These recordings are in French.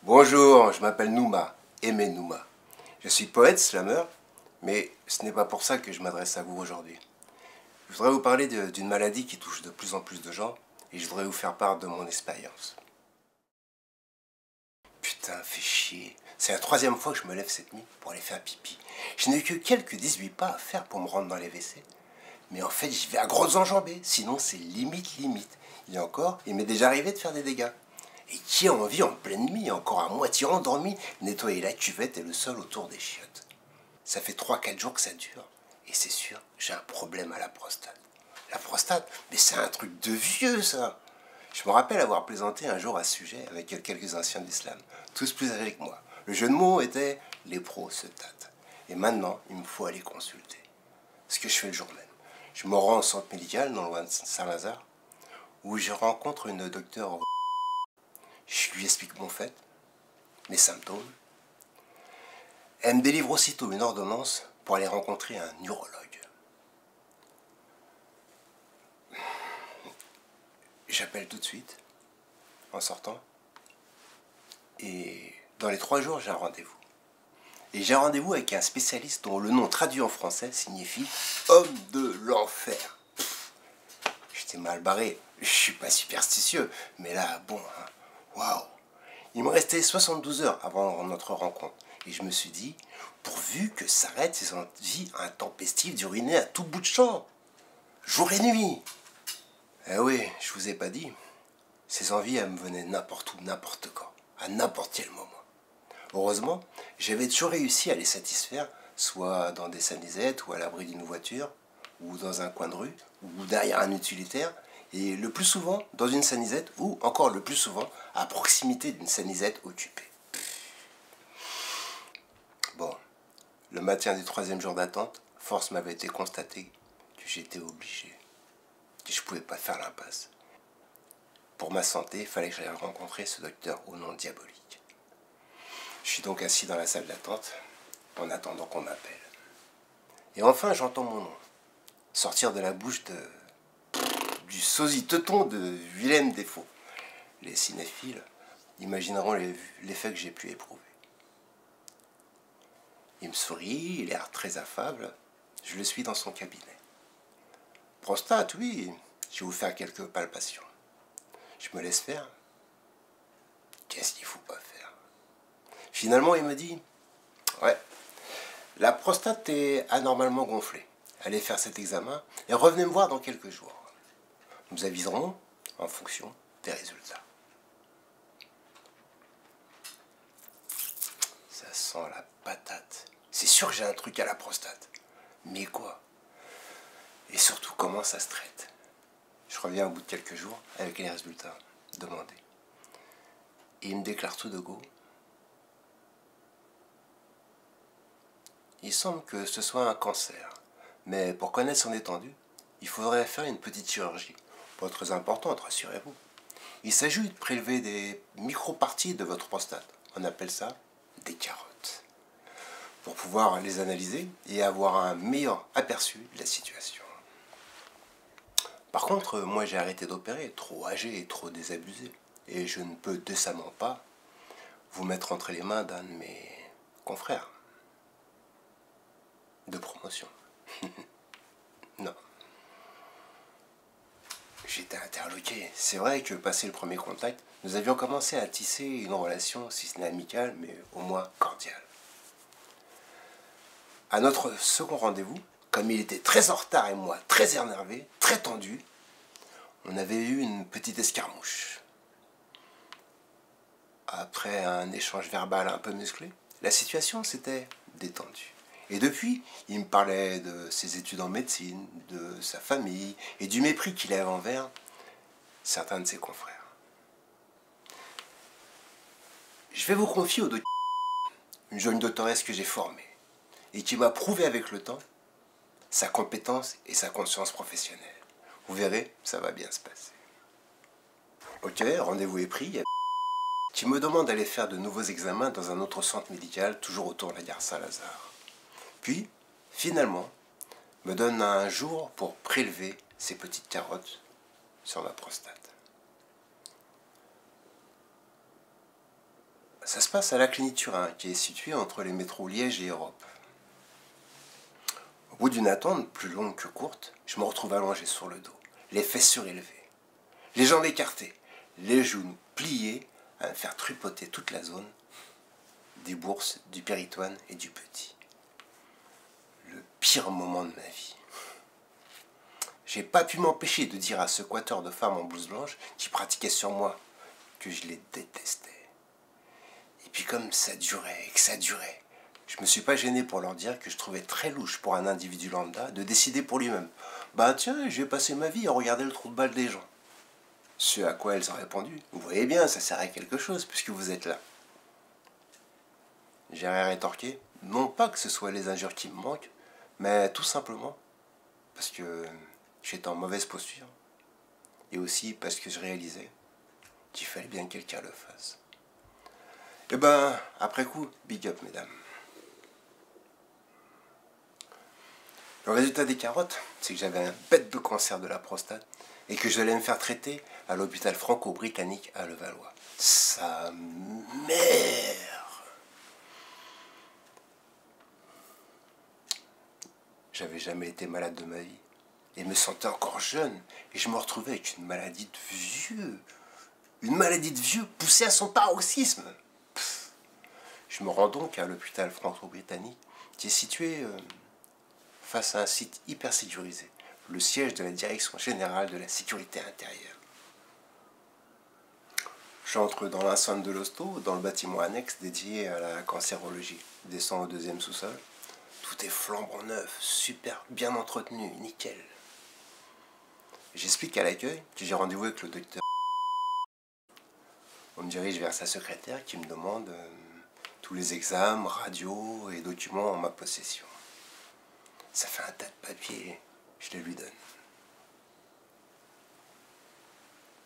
Bonjour, je m'appelle Nouma, Aimé Nouma. Je suis poète, slameur, mais ce n'est pas pour ça que je m'adresse à vous aujourd'hui. Je voudrais vous parler d'une maladie qui touche de plus en plus de gens et je voudrais vous faire part de mon expérience. Putain, fait chier. C'est la troisième fois que je me lève cette nuit pour aller faire pipi. Je n'ai que quelques 18 pas à faire pour me rendre dans les WC. Mais en fait, j'y vais à grosses enjambées, sinon c'est limite. Et encore, il m'est déjà arrivé de faire des dégâts. Et qui a envie en pleine nuit, encore à moitié endormi, nettoyer la cuvette et le sol autour des chiottes? Ça fait 3-4 jours que ça dure. Et c'est sûr, j'ai un problème à la prostate. La prostate? Mais c'est un truc de vieux, ça! Je me rappelle avoir plaisanté un jour à ce sujet avec quelques anciens d'islam, tous plus âgés que moi. Le jeu de mots était « les pros se tâtent ». Et maintenant, il me faut aller consulter. Ce que je fais le jour même. Je me rends au centre médical, non loin de Saint-Lazare, où je rencontre une docteure. Je lui explique mon fait, mes symptômes. Elle me délivre aussitôt une ordonnance pour aller rencontrer un urologue. J'appelle tout de suite, en sortant, et dans les 3 jours, j'ai un rendez-vous. Et j'ai un rendez-vous avec un spécialiste dont le nom traduit en français signifie « homme de l'enfer ». J'étais mal barré, je suis pas superstitieux, mais là, bon, hein, waouh. Il me restait 72 heures avant notre rencontre, et je me suis dit, pourvu que s'arrête ces envies intempestives d'uriner à tout bout de champ, jour et nuit. Eh oui, je vous ai pas dit, ces envies, elles me venaient n'importe où, n'importe quand, à n'importe quel moment. Heureusement, j'avais toujours réussi à les satisfaire, soit dans des sanisettes ou à l'abri d'une voiture, ou dans un coin de rue, ou derrière un utilitaire, et le plus souvent dans une sanisette, ou encore le plus souvent à proximité d'une sanisette occupée. Bon, le matin du 3e jour d'attente, force m'avait été constatée que j'étais obligé, que je ne pouvais pas faire l'impasse. Pour ma santé, il fallait que j'aille rencontrer ce docteur au nom diabolique. Je suis donc assis dans la salle d'attente, en attendant qu'on m'appelle. Et enfin, j'entends mon nom sortir de la bouche du sosie teuton de Willem Dafoe. Les cinéphiles imagineront l'effet que j'ai pu éprouver. Il me sourit, il a l'air très affable. Je le suis dans son cabinet. Prostate, oui, je vais vous faire quelques palpations. Je me laisse faire. Qu'est-ce qu'il ne faut pas faire? Finalement, il me dit, ouais, la prostate est anormalement gonflée. Allez faire cet examen et revenez me voir dans quelques jours. Nous aviserons en fonction des résultats. Ça sent la patate. C'est sûr que j'ai un truc à la prostate. Mais quoi? Et surtout, comment ça se traite? Je reviens au bout de quelques jours avec les résultats demandés. Et il me déclare tout de go. Il semble que ce soit un cancer. Mais pour connaître son étendue, il faudrait faire une petite chirurgie. Pas très importante, rassurez-vous. Il s'agit de prélever des micro-parties de votre prostate. On appelle ça des carottes. Pour pouvoir les analyser et avoir un meilleur aperçu de la situation. Par contre, moi j'ai arrêté d'opérer, trop âgé et trop désabusé. Et je ne peux décemment pas vous mettre entre les mains d'un de mes confrères de promotion. Non. J'étais interloqué. C'est vrai que, passé le premier contact, nous avions commencé à tisser une relation, si ce n'est amicale, mais au moins cordiale. À notre second rendez-vous, comme il était très en retard et moi très énervé, très tendu, on avait eu une petite escarmouche. Après un échange verbal un peu musclé, la situation s'était détendue. Et depuis, il me parlait de ses études en médecine, de sa famille et du mépris qu'il avait envers certains de ses confrères. Je vais vous confier au docteur, une jeune doctoresse que j'ai formée et qui m'a prouvé avec le temps sa compétence et sa conscience professionnelle. Vous verrez, ça va bien se passer. Ok, rendez-vous est pris. Qui me demande d'aller faire de nouveaux examens dans un autre centre médical, toujours autour de la gare Saint-Lazare. Puis, finalement, me donne un jour pour prélever ces petites carottes sur ma prostate. Ça se passe à la clinique Turin, qui est située entre les métros Liège et Europe. Au bout d'une attente, plus longue que courte, je me retrouve allongé sur le dos, les fesses surélevées, les jambes écartées, les genoux pliés à me faire tripoter toute la zone des bourses, du péritoine et du petit. Le pire moment de ma vie. J'ai pas pu m'empêcher de dire à ce quateur de femmes en blouse blanche qui pratiquait sur moi que je les détestais. Et puis comme ça durait et que ça durait, je me suis pas gêné pour leur dire que je trouvais très louche pour un individu lambda de décider pour lui-même. Bah tiens, je vais passer ma vie à regarder le trou de balle des gens. Ce à quoi elles ont répondu, vous voyez bien, ça sert à quelque chose puisque vous êtes là. J'ai rien rétorqué, non pas que ce soit les injures qui me manquent, mais tout simplement parce que j'étais en mauvaise posture et aussi parce que je réalisais qu'il fallait bien que quelqu'un le fasse. Et ben, après coup, big up mesdames. Le résultat des carottes, c'est que j'avais un bête de cancer de la prostate et que j'allais me faire traiter à l'hôpital franco-britannique à Levallois. Sa mère! J'avais jamais été malade de ma vie et me sentais encore jeune et je me retrouvais avec une maladie de vieux. Une maladie de vieux poussée à son paroxysme. Je me rends donc à l'hôpital franco-britannique qui est situé face à un site hyper sécurisé, le siège de la Direction Générale de la Sécurité Intérieure. J'entre dans l'enceinte de l'hosto, dans le bâtiment annexe dédié à la cancérologie. Je descends au deuxième sous-sol. Tout est flambant neuf, super bien entretenu, nickel. J'explique à l'accueil que j'ai rendez-vous avec le docteur. On me dirige vers sa secrétaire qui me demande tous les examens, radios et documents en ma possession. Ça fait un tas de papiers, je les lui donne.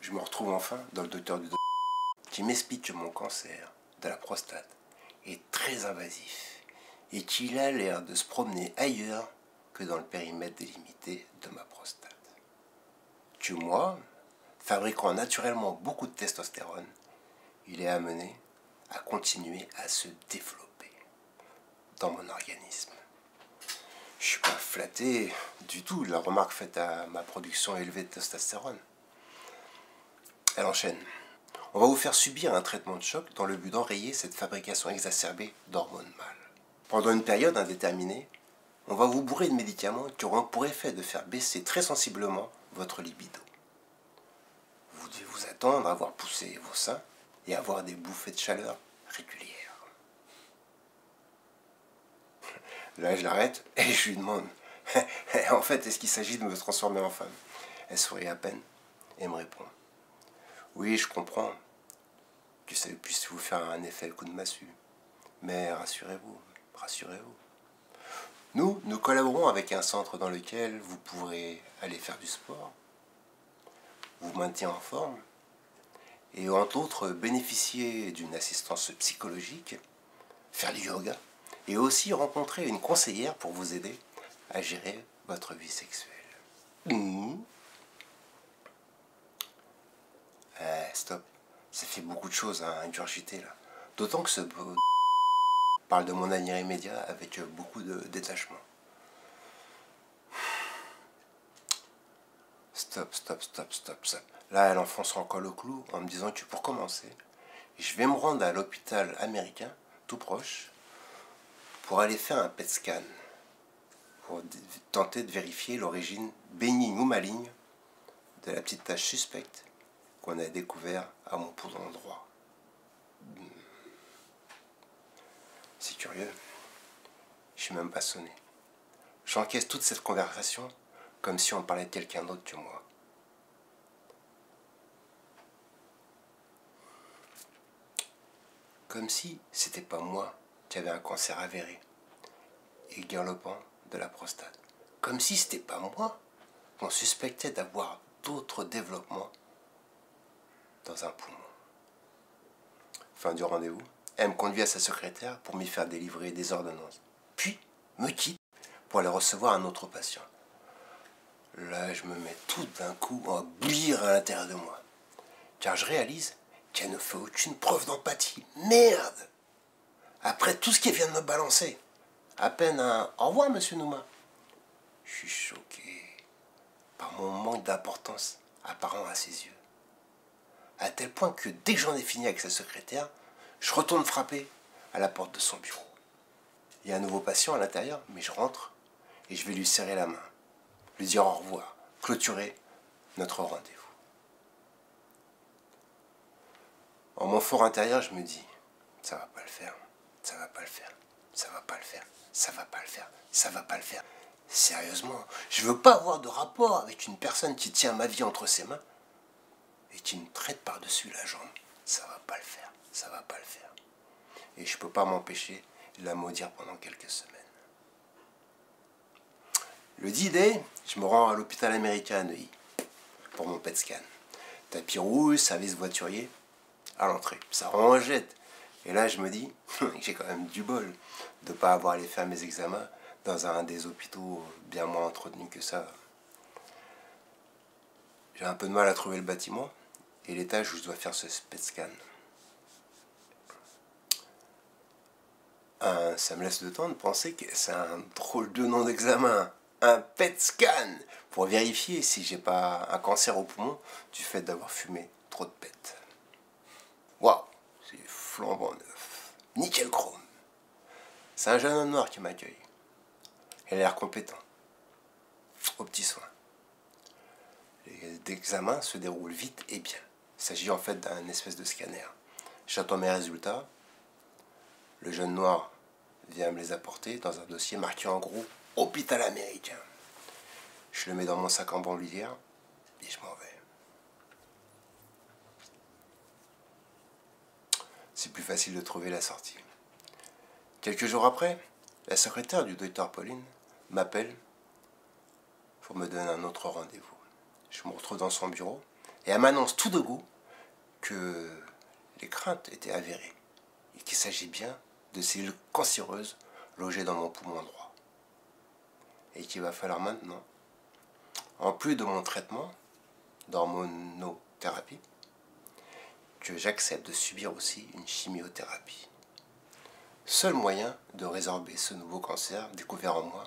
Je me retrouve enfin dans le docteur du qui m'explique que mon cancer de la prostate est très invasif et qu'il a l'air de se promener ailleurs que dans le périmètre délimité de ma prostate. Que moi, fabriquant naturellement beaucoup de testostérone, il est amené à continuer à se développer dans mon organisme. Je suis pas flatté du tout de la remarque faite à ma production élevée de testostérone. Elle enchaîne. On va vous faire subir un traitement de choc dans le but d'enrayer cette fabrication exacerbée d'hormones mâles. Pendant une période indéterminée, on va vous bourrer de médicaments qui auront pour effet de faire baisser très sensiblement votre libido. Vous devez vous attendre à voir pousser vos seins et avoir des bouffées de chaleur régulières. Là, je l'arrête et je lui demande en fait, est-ce qu'il s'agit de me transformer en femme? Elle sourit à peine et me répond oui, je comprends que ça puisse vous faire un effet coup de massue. Mais rassurez-vous, rassurez-vous. Nous collaborons avec un centre dans lequel vous pourrez aller faire du sport, vous maintenir en forme et entre autres bénéficier d'une assistance psychologique, faire du yoga et aussi rencontrer une conseillère pour vous aider à gérer votre vie sexuelle. Stop, ça fait beaucoup de choses à ingurgiter là. D'autant que ce parle de mon avenir immédiat avec beaucoup de détachement. Stop. Là, elle enfonce encore le clou en me disant que pour commencer, je vais me rendre à l'hôpital américain, tout proche, pour aller faire un PET scan, pour tenter de vérifier l'origine bénigne ou maligne de la petite tache suspecte qu'on a découvert à mon poudron droit. C'est curieux, je suis même pas sonné. J'encaisse toute cette conversation comme si on parlait de quelqu'un d'autre que moi. Comme si c'était pas moi qui avait un cancer avéré et galopant de la prostate. Comme si c'était pas moi qu'on suspectait d'avoir d'autres développements dans un poumon. Fin du rendez-vous, elle me conduit à sa secrétaire pour m'y faire délivrer des ordonnances. Puis, me quitte pour aller recevoir un autre patient. Là, je me mets tout d'un coup à bouillir à l'intérieur de moi. Car je réalise qu'elle ne fait aucune preuve d'empathie. Merde! Après tout ce qu'elle vient de me balancer. À peine un « Au revoir, monsieur Nouma ». Je suis choqué par mon manque d'importance apparent à ses yeux. À tel point que dès que j'en ai fini avec sa secrétaire, je retourne frapper à la porte de son bureau. Il y a un nouveau patient à l'intérieur, mais je rentre et je vais lui serrer la main, lui dire au revoir, clôturer notre rendez-vous. En mon fort intérieur, je me dis, ça va pas le faire, ça va pas le faire, ça va pas le faire, ça va pas le faire, ça va pas le faire. Sérieusement, je veux pas avoir de rapport avec une personne qui tient ma vie entre ses mains et qui me traite par-dessus la jambe. Ça va pas le faire, ça va pas le faire. Et je peux pas m'empêcher de la maudire pendant quelques semaines. Le 10 day, je me rends à l'hôpital américain à Neuilly pour mon PET scan. Tapis rouge, service voiturier, à l'entrée. Ça en jette. Et là, je me dis que j'ai quand même du bol de ne pas avoir allé faire mes examens dans un des hôpitaux bien moins entretenus que ça. J'ai un peu de mal à trouver le bâtiment et l'étage où je dois faire ce PET scan. Ça me laisse le temps de penser que c'est un drôle de nom d'examen. Un PET scan pour vérifier si j'ai pas un cancer au poumon du fait d'avoir fumé trop de pète. Waouh, c'est flambant neuf. Nickel chrome. C'est un jeune homme noir qui m'accueille. Il a l'air compétent. Aux petits soins. L'examen se déroule vite et bien. Il s'agit en fait d'un espèce de scanner. J'attends mes résultats. Le jeune noir vient me les apporter dans un dossier marqué en gros « Hôpital américain ». Je le mets dans mon sac en bandoulière et je m'en vais. C'est plus facile de trouver la sortie. Quelques jours après, la secrétaire du docteur Pauline m'appelle pour me donner un autre rendez-vous. Je me retrouve dans son bureau et elle m'annonce tout de go que les craintes étaient avérées et qu'il s'agit bien de cellules cancéreuses logées dans mon poumon droit. Et qu'il va falloir maintenant, en plus de mon traitement d'hormonothérapie, que j'accepte de subir aussi une chimiothérapie. Seul moyen de résorber ce nouveau cancer découvert en moi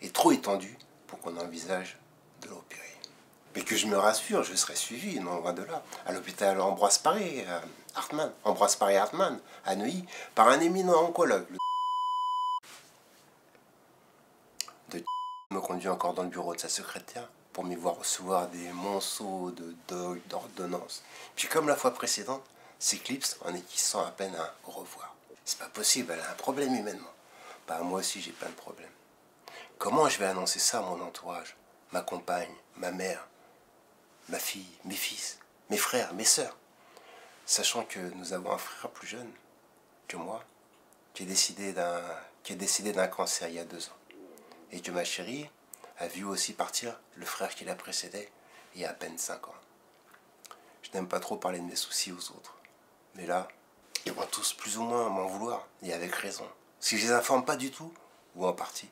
est trop étendu pour qu'on envisage de l'opérer. Mais que je me rassure, je serai suivi, non loin de là, à l'hôpital Ambroise Paré, Hartmann, à Neuilly, par un éminent oncologue. Le me conduit encore dans le bureau de sa secrétaire pour m'y voir recevoir des monceaux d'ordonnances. Puis comme la fois précédente, s'éclipse en esquissant à peine un au revoir. C'est pas possible, elle a un problème humainement. Bah moi aussi j'ai plein de problèmes. Comment je vais annoncer ça à mon entourage, ma compagne, ma mère, ma fille, mes fils, mes frères, mes sœurs, sachant que nous avons un frère plus jeune que moi qui est décédé d'un cancer il y a 2 ans. Et que ma chérie a vu aussi partir le frère qui la précédait il y a à peine 5 ans. Je n'aime pas trop parler de mes soucis aux autres. Mais là, ils vont tous plus ou moins m'en vouloir, et avec raison. Si je les informe pas du tout, ou en partie,